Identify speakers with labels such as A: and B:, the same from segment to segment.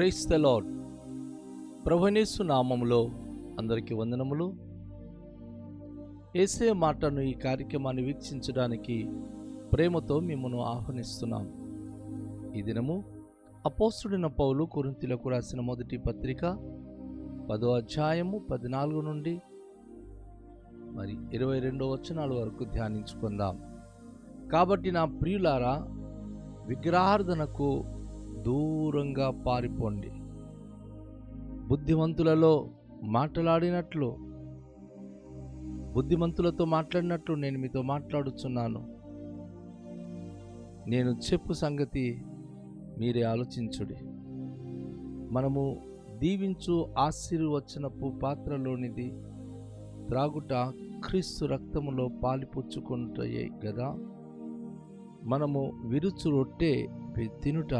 A: Praise the lord. ప్రభుయేసు నామములో అందరికీ వందనములు. యేసయ్య మాటను ఈ కార్యక్రమాన్ని వీక్షించడానికి ప్రేమతో మిమ్మల్ని ఆహ్వానిస్తున్నాం. ఈ దినము అపోస్తుడైన పౌలు కొరింథీయులకు రాసిన మొదటి పత్రిక 10వ అధ్యాయము 14 నుండి 22వ వచనాల వరకు ధ్యానించుకుందాం. కాబట్టి నా ప్రియులారా, విగ్రహార్థనకు దూరంగా పారిపోండి. బుద్ధిమంతులతో మాట్లాడినట్లు నేను మీతో మాట్లాడుచున్నాను. నేను చెప్పు సంగతి మీరే ఆలోచించుడి. మనము దీవించు ఆశీర్వచనపు పాత్రలోనిది త్రాగుట క్రీస్తు రక్తములో పాలిపుచ్చుకుంటాయే గదా. మనము విరుచు రొట్టె తినుట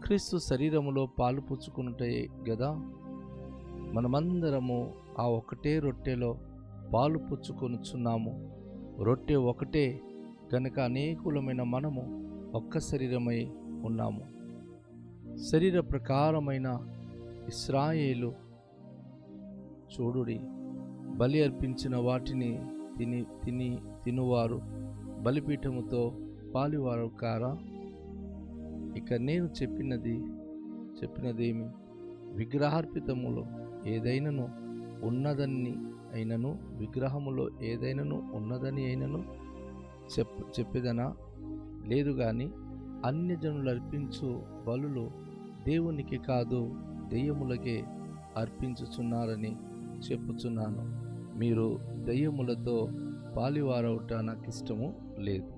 A: క్రీస్తు శరీరములో పాలు పుచ్చుకుంటాయే గదా. మనమందరము ఆ ఒకటే రొట్టెలో పాలు పుచ్చుకొనుచున్నాము. రొట్టె ఒకటే కనుక అనేకులమైన మనము ఒక్క శరీరమై ఉన్నాము. శరీర ప్రకారమైన ఇశ్రాయేలు చూడుడి, బలి అర్పించిన వాటిని తినువారు బలిపీఠముతో పాలివారు కారా. ఇక నేను చెప్పినదేమి, విగ్రహార్పితములో ఏదైనను ఉన్నదని అయినను, విగ్రహములో ఏదైనను ఉన్నదని అయినను చెప్పేదనా? లేదు గాని అన్యజనులు అర్పించు బలులు దేవునికి కాదు, దెయ్యములకే అర్పించుచున్నారని చెప్పుచున్నాను. మీరు దెయ్యములతో పాలివారవుట నాకు ఇష్టము లేదు.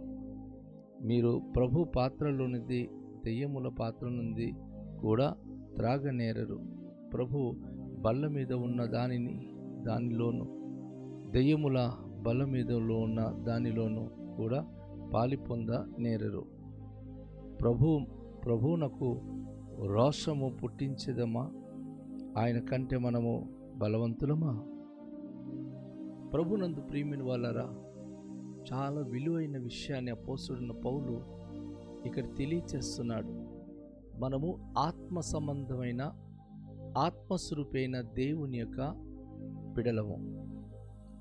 A: మీరు ప్రభు పాత్రలోనిది దెయ్యముల పాత్ర నుండి కూడా త్రాగనేరరు. ప్రభు బల్ల మీద ఉన్న దానిలోను, దెయ్యముల బల్ల మీద ఉన్న దానిలోను కూడా పాలిపొంద నేరరు. ప్రభువునకు రోషము పుట్టించేదమా? ఆయన కంటే మనము బలవంతులమా? ప్రభునందు ప్రియమైన వాళ్ళరా, చాలా విలువైన విషయాన్ని అపోస్తుడైన పౌలు ఇక్కడ తెలియచేస్తున్నాడు. మనము ఆత్మ సంబంధమైన ఆత్మస్వరూపైన దేవుని యొక్క బిడలము,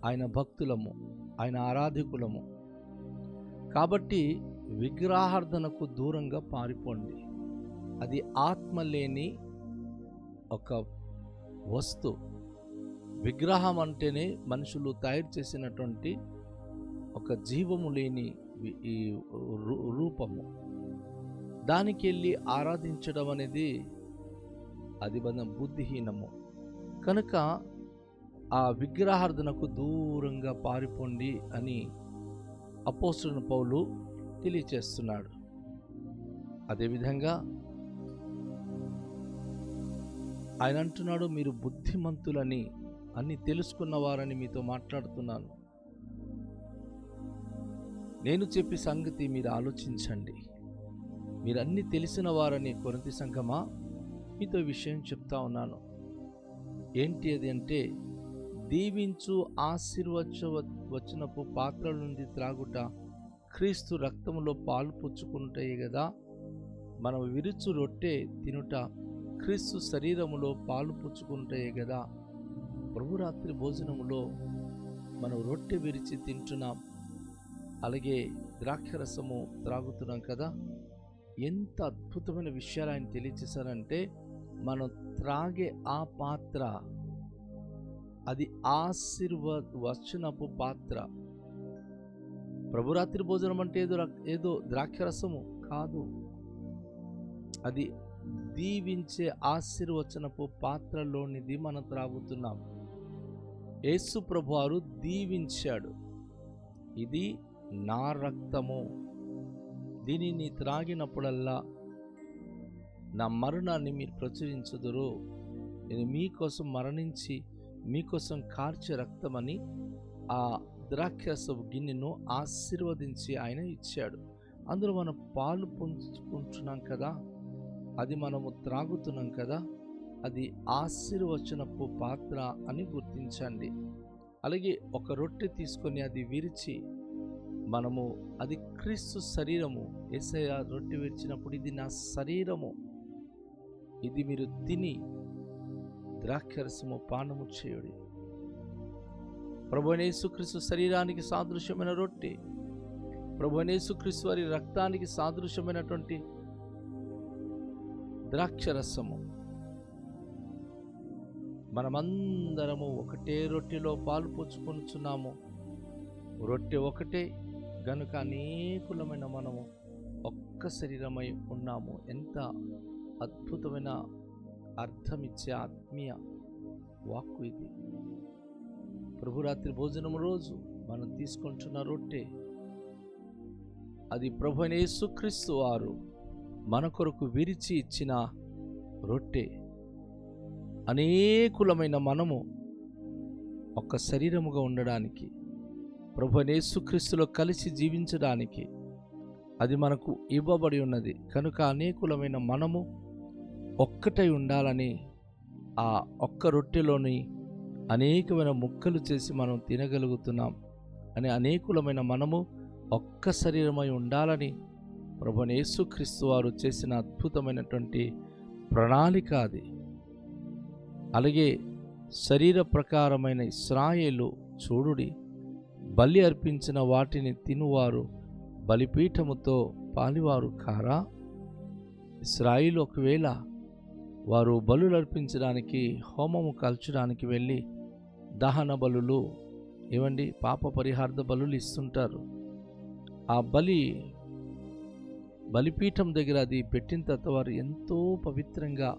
A: ఆయన భక్తులము, ఆయన ఆరాధికులము. కాబట్టి విగ్రహార్థనకు దూరంగా పారిపోండి. అది ఆత్మ లేని ఒక వస్తు. విగ్రహం అంటేనే మనుషులు తయారు చేసినటువంటి ఒక జీవము లేని ఈ రూపము. దానికి వెళ్ళి ఆరాధించడం అనేది అది బుద్ధిహీనము. కనుక ఆ విగ్రహార్థనకు దూరంగా పారిపోండి అని అపోస్తుడైన పౌలు తెలియచేస్తున్నాడు. అదేవిధంగా ఆయన అంటున్నాడు, మీరు బుద్ధిమంతులని, అన్ని తెలుసుకున్నవారని మీతో మాట్లాడుతున్నాను. నేను చెప్పే సంగతి మీరు ఆలోచించండి. మీరు అన్ని తెలిసిన వారని కొరింథీ సంఘమా, మీతో విషయం చెప్తా ఉన్నాను. ఏంటి అది అంటే, దీవించు ఆశీర్వచనపు పాత్రల నుండి త్రాగుట క్రీస్తు రక్తములో పాలు పుచ్చుకుంటాయి కదా. మనం విరుచు రొట్టె తినుట క్రీస్తు శరీరములో పాలు పుచ్చుకుంటాయి కదా. ప్రభురాత్రి భోజనములో మనం రొట్టె విరిచి తింటున్నాం, అలాగే ద్రాక్షరసము త్రాగుతున్నాం కదా. ఎంత అద్భుతమైన విషయాలు ఆయన తెలియచేశారంటే, మనం త్రాగే ఆ పాత్ర అది ఆశీర్వచనపు పాత్ర. ప్రభురాత్రి భోజనం అంటే ఏదో ద్రాక్షరసము కాదు, అది దీవించే ఆశీర్వచనపు పాత్రలోనిది మనం త్రాగుతున్నాం. యేసు ప్రభువారు దీవించాడు, ఇది నా రక్తము, దీనిని త్రాగినప్పుడల్లా నా మరణాన్ని మీరు ప్రచురించుదురు. నేను మీకోసం మరణించి మీకోసం కార్చే రక్తమని ఆ ద్రాక్షరసపు గిన్నెను ఆశీర్వదించి ఆయన ఇచ్చాడు. అందులో మనం పాలు పంచుకుంటున్నాం కదా, అది మనము త్రాగుతున్నాం కదా, అది ఆశీర్వచనపు పాత్ర అని గుర్తించండి. అలాగే ఒక రొట్టె తీసుకొని అది విరిచి మనము, అది క్రీస్తు శరీరము. యేసయ్య రొట్టె విరిచినప్పుడు ఇది నా శరీరము, ఇది మీరు తిని ద్రాక్షరసము పానము చేయుడి. ప్రభువైన యేసుక్రీస్తు శరీరానికి సాదృశ్యమైన రొట్టె, ప్రభువైన యేసుక్రీస్తు వారి రక్తానికి సాదృశ్యమైనటువంటి ద్రాక్షరసము. మనమందరము ఒకటే రొట్టెలో పాలు పుచ్చుకొనుచున్నాము. రొట్టె ఒకటే గనుక అనేకులమైన మనము ఒక్క శరీరమై ఉన్నాము. ఎంత అద్భుతమైన అర్థమిచ్చే ఆత్మీయ వాక్కు ఇది. ప్రభురాత్రి భోజనం రోజు మనం తీసుకుంటున్న రొట్టె, అది ప్రభువైన యేసుక్రీస్తు వారు మన కొరకు విరిచి ఇచ్చిన రొట్టె. అనేకులమైన మనము ఒక్క శరీరముగా ఉండడానికి, ప్రభువైన యేసుక్రీస్తులో కలిసి జీవించడానికి అది మనకు ఇవ్వబడి ఉన్నది. కనుక అనేకులమైన మనము ఒక్కటై ఉండాలని ఆ ఒక్క రొట్టెలోని అనేకమైన ముక్కలు చేసి మనం తినగలుగుతున్నాం అని, అనేకులమైన మనము ఒక్క శరీరమై ఉండాలని ప్రభువైన యేసుక్రీస్తు వారు చేసిన అద్భుతమైనటువంటి ప్రణాళిక అది. అలాగే శరీర ప్రకారమైన ఇశ్రాయేలు చూడుడి, బలి అర్పించిన వాటిని తినువారు బలిపీఠముతో పాలివారు కారా? ఇశ్రాయేలు ఒకవేళ వారు బలులు అర్పించడానికి, హోమము కాల్చడానికి వెళ్ళి దహన బలులు ఏమండి పాప పరిహార్థ బలులు ఇస్తుంటారు. ఆ బలిపీఠం దగ్గర అది పెట్టిన తర్వాత వారు ఎంతో పవిత్రంగా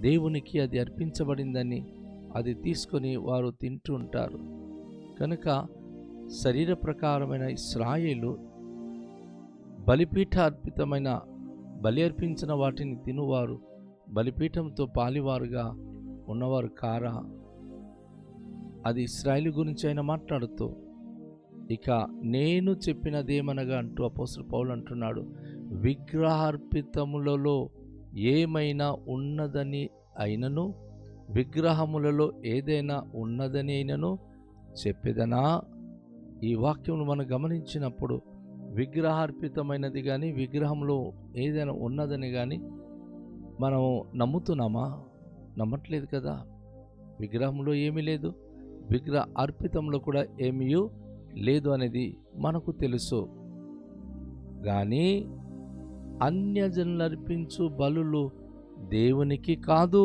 A: దేవునికి అది అర్పించబడిందని అది తీసుకొని వారు తింటూ ఉంటారు. కనుక శరీర ప్రకారమైన ఇశ్రాయేలు బలిపీఠ అర్పితమైన బలి అర్పించిన వాటిని తినువారు బలిపీఠంతో పాలివారుగా ఉన్నవారు కారా? అది ఇశ్రాయేలు గురించి ఆయన మాట్లాడుతూ, ఇక నేను చెప్పినదేమనగా అంటూ అపోస్తలుడు పౌలు అంటున్నాడు, విగ్రహార్పితములలో ఏమైనా ఉన్నదని అయినను, విగ్రహములలో ఏదైనా ఉన్నదని అయినను చెప్పేదనా? ఈ వాక్యమును మనం గమనించినప్పుడు విగ్రహార్పితమైనది కానీ, విగ్రహంలో ఏదైనా ఉన్నదని కానీ మనం నమ్ముతున్నామా? నమ్మట్లేదు కదా. విగ్రహంలో ఏమీ లేదు, విగ్రహ అర్పితంలో కూడా ఏమీ లేదు అనేది మనకు తెలుసు. కానీ అన్యజనులు అర్పించు బలులు దేవునికి కాదు,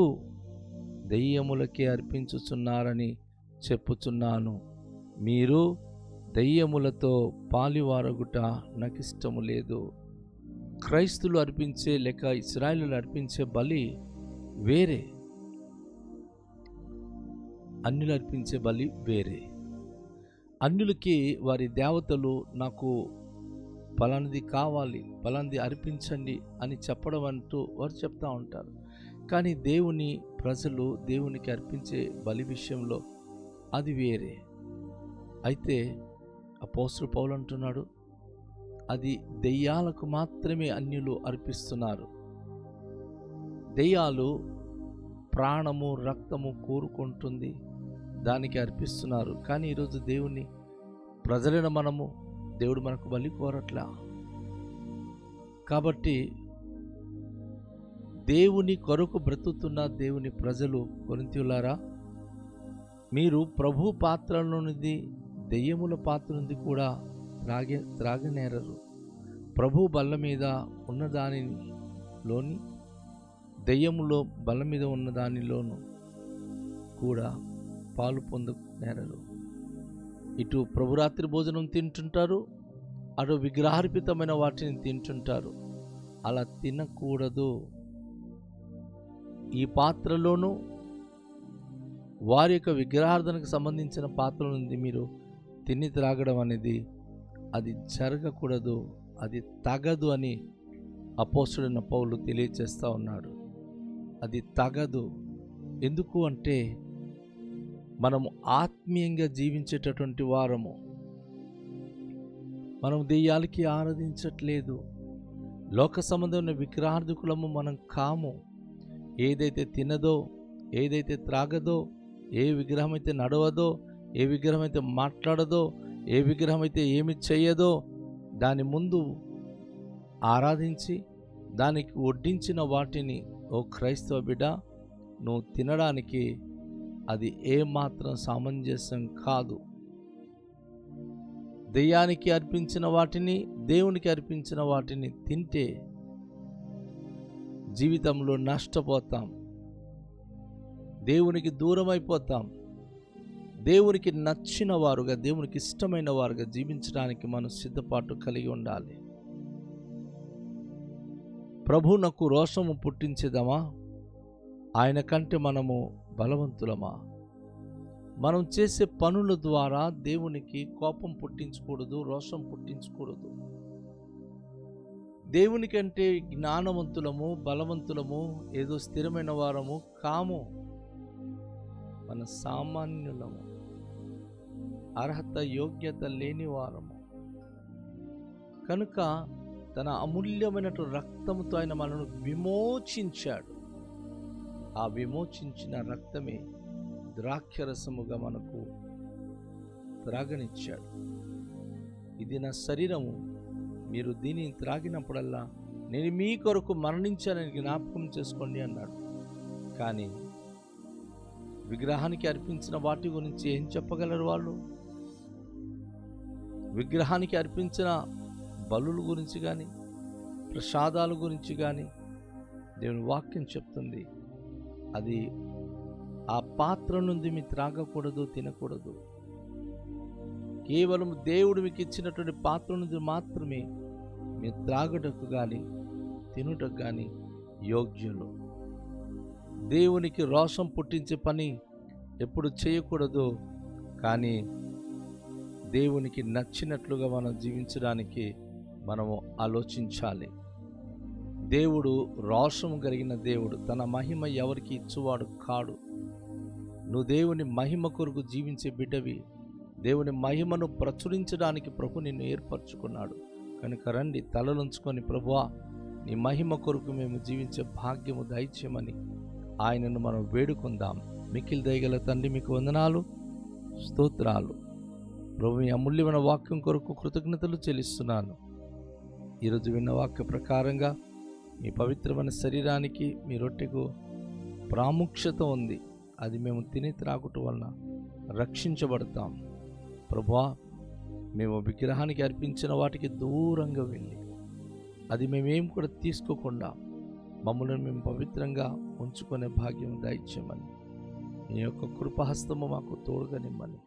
A: దెయ్యములకే అర్పించుచున్నారని చెప్పుచున్నాను. మీరు దెయ్యములతో పాలివారగుట నాకిష్టము లేదు. క్రైస్తులు అర్పించే లేక ఇశ్రాయేలు అర్పించే బలి వేరే, అన్యులు అర్పించే బలి వేరే. అన్యులకి వారి దేవతలు నాకు పలానది కావాలి, పలానది అర్పించండి అని చెప్పడం అంటూ వారు చెప్తూ ఉంటారు. కానీ దేవుని ప్రజలు దేవునికి అర్పించే బలి విషయంలో అది వేరే. అయితే అపోస్తలుడు పౌలు అంటున్నాడు, అది దెయ్యాలకు మాత్రమే అన్యులు అర్పిస్తున్నారు. దెయ్యాలు ప్రాణము రక్తము కోరుకుంటుంది, దానికి అర్పిస్తున్నారు. కానీ ఈరోజు దేవుని ప్రజలైన మనము, దేవుడు మనకు బలి కోరట్లా. కాబట్టి దేవుని కొరకు బ్రతుకుతున్న దేవుని ప్రజలు, కొరింథీయులారా, మీరు ప్రభు పాత్రల నుండి దెయ్యముల పాత్ర నుండి కూడా త్రాగనేరరు. ప్రభు బల్ల మీద ఉన్నదానిలోని దెయ్యములో బల్ల మీద ఉన్నదానిలోను కూడా పాలు పొందనేరరు. ఇటు ప్రభురాత్రి భోజనం తింటుంటారు, అటు విగ్రహార్పితమైన వాటిని తింటుంటారు. అలా తినకూడదు. ఈ పాత్రలోనూ వారి యొక్క విగ్రహార్థనకు సంబంధించిన పాత్రల నుండి మీరు తిని త్రాగడం అనేది అది జరగకూడదు, అది తగదు అని అపోస్తలుడైన పౌలు తెలియచేస్తూ ఉన్నాడు. అది తగదు. ఎందుకు అంటే మనము ఆత్మీయంగా జీవించేటటువంటి వారము. మనం దెయ్యాలకి ఆరాధించట్లేదు, లోక సంబంధమైన విగ్రహార్థకులము మనం కాము. ఏదైతే తినదో, ఏదైతే త్రాగదో, ఏ విగ్రహం అయితే నడవదో, ఏ విగ్రహం అయితే మాట్లాడదో, ఏ విగ్రహం అయితే ఏమి చేయదో దాని ముందు ఆరాధించి దానికి వడ్డించిన వాటిని ఓ క్రైస్తవ బిడ్డ, నువ్వు తినడానికి అది ఏమాత్రం సామంజస్యం కాదు. దెయ్యానికి అర్పించిన వాటిని, దేవునికి అర్పించిన వాటిని తింటే జీవితంలో నష్టపోతాం, దేవునికి దూరం అయిపోతాం. దేవునికి నచ్చిన వారుగా, దేవునికి ఇష్టమైన వారుగా జీవించడానికి మనం సిద్ధపాటు కలిగి ఉండాలి. ప్రభువునకు రోషము పుట్టించేదమా? ఆయన కంటే మనము బలవంతులమా? మనం చేసే పనుల ద్వారా దేవునికి కోపం పుట్టించకూడదు, రోషం పుట్టించకూడదు. దేవుని కంటే జ్ఞానవంతులము, బలవంతులము, ఏదో స్థిరమైన వారము కాము. మన సామాన్యులము, అర్హత యోగ్యత లేని వారము. కనుక తన అమూల్యమైనటువంటి రక్తముతో ఆయన మనను విమోచించాడు. ఆ విమోచించిన రక్తమే ద్రాక్షరసముగా మనకు త్రాగనిచ్చాడు. ఇది నా శరీరము, మీరు దీనిని త్రాగినప్పుడల్లా నేను మీ కొరకు మరణించానని జ్ఞాపకం చేసుకోండి అన్నాడు. కానీ విగ్రహానికి అర్పించిన వాటి గురించి ఏం చెప్పగలరు వాళ్ళు? విగ్రహానికి అర్పించిన బలుల గురించి కానీ, ప్రసాదాల గురించి కానీ దేవుని వాక్యం చెప్తుంది, అది ఆ పాత్ర నుండి మీరు త్రాగకూడదు, తినకూడదు. కేవలం దేవుడు మీకు ఇచ్చినటువంటి పాత్ర నుండి మాత్రమే మీరు త్రాగుటకు కానీ తినుటకు కానీ యోగ్యులు. దేవునికి రోషం పుట్టించే పని ఎప్పుడు చేయకూడదు. కానీ దేవునికి నచ్చినట్లుగా మనం జీవించడానికి మనము ఆలోచించాలి. దేవుడు రోషం కలిగిన దేవుడు. తన మహిమ ఎవరికి ఇచ్చువాడు కాడు. నువ్వు దేవుని మహిమ కొరకు జీవించే బిడ్డవి. దేవుని మహిమను ప్రచురించడానికి ప్రభు నిన్ను ఏర్పరచుకున్నాడు. కనుక రండి, తలలుంచుకొని, ప్రభువా నీ మహిమ కొరకు మేము జీవించే భాగ్యము దయచేయమని ఆయనను మనం వేడుకుందాం. మిక్కిలి దయగల తండ్రి, మీకు వందనాలు, స్తోత్రాలు. ప్రభు మీ అమూల్యమైన వాక్యం కొరకు కృతజ్ఞతలు చెల్లిస్తున్నాను. ఈరోజు విన్న వాక్య ప్రకారంగా మీ పవిత్రమైన శరీరానికి, మీ రొట్టెకు ప్రాముఖ్యత ఉంది. అది మేము తిని త్రాగుట వలన రక్షించబడతాం. ప్రభువా, మేము విగ్రహానికి అర్పించిన వాటికి దూరంగా వెళ్ళి అది మేమేం కూడా తీసుకోకుండా మమ్మల్ని మేము పవిత్రంగా ఉంచుకునే భాగ్యం దయచేయమని, మీ యొక్క కృపహస్తము మాకు తోడుగా నిమ్మని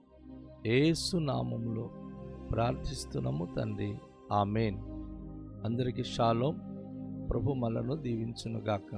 A: యేసు నామములో ప్రార్థిస్తున్నాము తండ్రి, ఆమేన్. అందరికీ షాలోం. ప్రభు మనలను దీవించునుగాక.